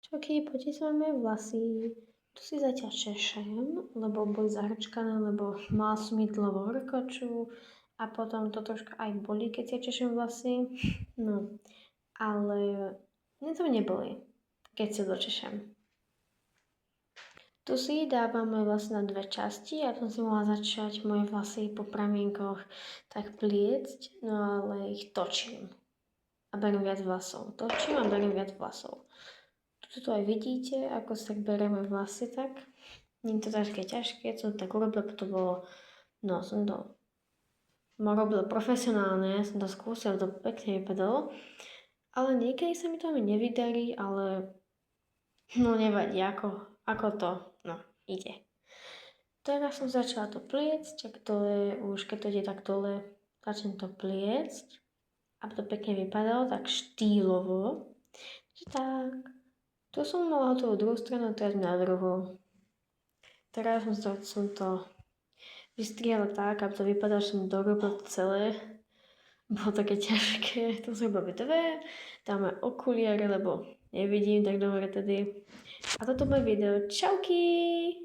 Čauky, poďte sa moje vlasy. Tu si zatiaľ češem, lebo boli zahrčkané, lebo mala som jídlo vo horkoču a potom to troška aj boli, keď si češem vlasy. No, ale mne to neboli, keď si dočešem. Tu si dávam moje vlasy na dve časti, ja som si mohla začať moje vlasy po pramienkoch tak pliecť, no ale ich točím. A beriem viac vlasov. Točím a beriem viac vlasov. Tu aj vidíte, ako sa berieme vlasy tak. Nie je to také ťažké, som to tak urobila, to bolo, no som to robil profesionálne, som to skúsil, to pekne vypadalo. Ale niekedy sa mi to ani nevydarí, ale no nevadí, ako to, no ide. Teraz som začala to pliecť, tak dole, už keď to ide tak dole, začnem to pliecť, aby to pekne vypadalo, tak štýlovo. Tak. Tu som mala hotovú druhú stranu, teraz na druhú. Teraz som to vystrihala tak, aby to vypadalo, že som dorobil celé. Bolo také ťažké, to som iba dve. Dáme okuliare, lebo nevidím tak dobre tedy. A toto moje video. Čauky!